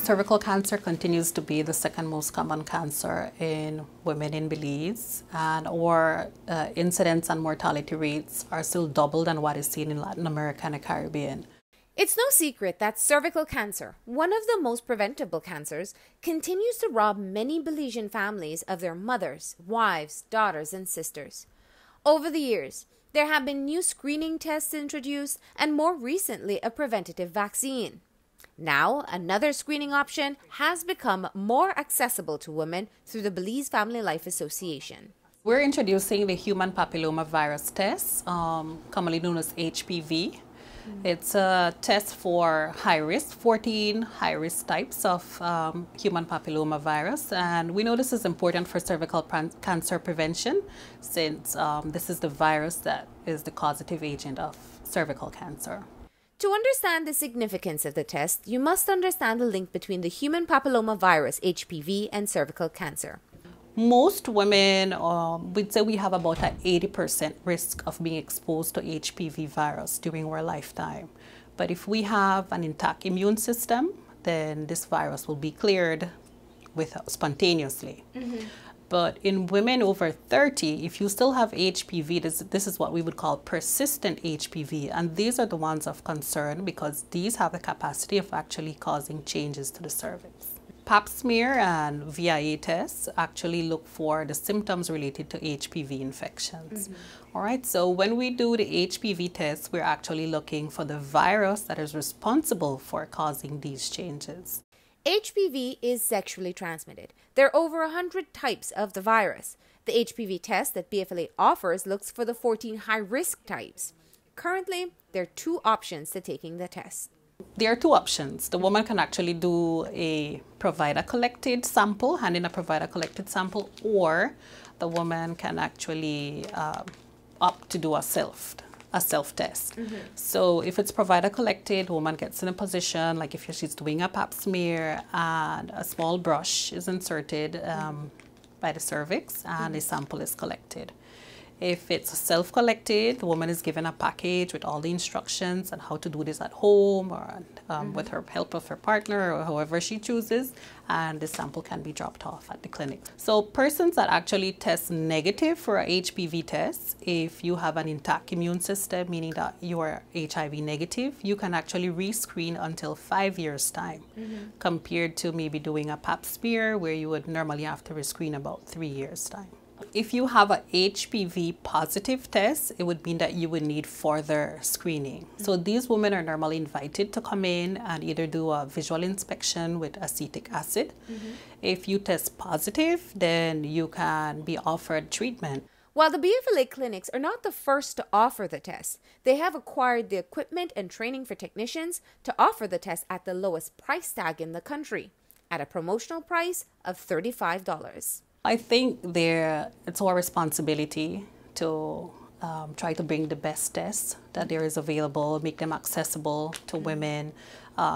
Cervical cancer continues to be the second most common cancer in women in Belize, and our incidence and mortality rates are still double than what is seen in Latin America and the Caribbean. It's no secret that cervical cancer, one of the most preventable cancers, continues to rob many Belizean families of their mothers, wives, daughters, and sisters. Over the years, there have been new screening tests introduced and more recently a preventative vaccine. Now, another screening option has become more accessible to women through the Belize Family Life Association. We're introducing the human papillomavirus test, commonly known as HPV. It's a test for high risk, 14 high risk types of human papillomavirus. And we know this is important for cervical cancer prevention since this is the virus that is the causative agent of cervical cancer. To understand the significance of the test, you must understand the link between the human papillomavirus, HPV, and cervical cancer. Most women, we'd say we have about an 80% risk of being exposed to HPV virus during our lifetime. But if we have an intact immune system, then this virus will be cleared spontaneously. But in women over 30, if you still have HPV, this is what we would call persistent HPV. And these are the ones of concern because these have the capacity of actually causing changes to the cervix. Pap smear and VIA tests actually look for the symptoms related to HPV infections. All right, so when we do the HPV test, we're actually looking for the virus that is responsible for causing these changes. HPV is sexually transmitted. There are over 100 types of the virus. The HPV test that BFLA offers looks for the 14 high-risk types. Currently, there are two options to taking the test. There are two options. The woman can actually do a provider-collected sample, hand in a provider-collected sample, or the woman can actually opt to do a self-test. So if it's provider-collected, woman gets in a position, like if she's doing a pap smear and a small brush is inserted by the cervix and a sample is collected. If it's self-collected, the woman is given a package with all the instructions on how to do this at home or with her help of her partner or however she chooses, and the sample can be dropped off at the clinic. So persons that actually test negative for a HPV test, if you have an intact immune system, meaning that you are HIV negative, you can actually rescreen until 5 years' time, compared to maybe doing a pap smear where you would normally have to rescreen about 3 years' time. If you have a HPV positive test, it would mean that you would need further screening. So these women are normally invited to come in and either do a visual inspection with acetic acid. If you test positive, then you can be offered treatment. While the BFLA clinics are not the first to offer the test, they have acquired the equipment and training for technicians to offer the test at the lowest price tag in the country, at a promotional price of $35. I think it's our responsibility to try to bring the best tests that there is available, make them accessible to women,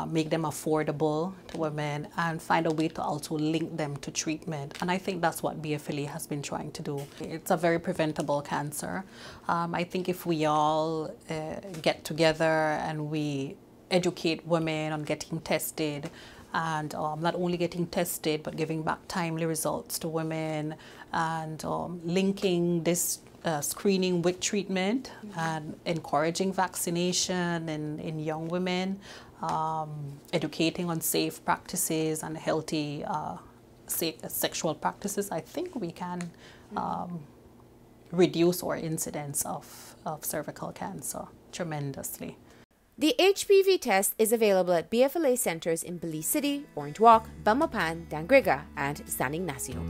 make them affordable to women, and find a way to also link them to treatment. And I think that's what BFLA has been trying to do. It's a very preventable cancer. I think if we all get together and we educate women on getting tested, and not only getting tested, but giving back timely results to women and linking this screening with treatment and encouraging vaccination in young women, educating on safe practices and healthy sexual practices, I think we can reduce our incidence of cervical cancer tremendously. The HPV test is available at BFLA centers in Belize City, Orange Walk, Belmopan, Dangriga, and San Ignacio.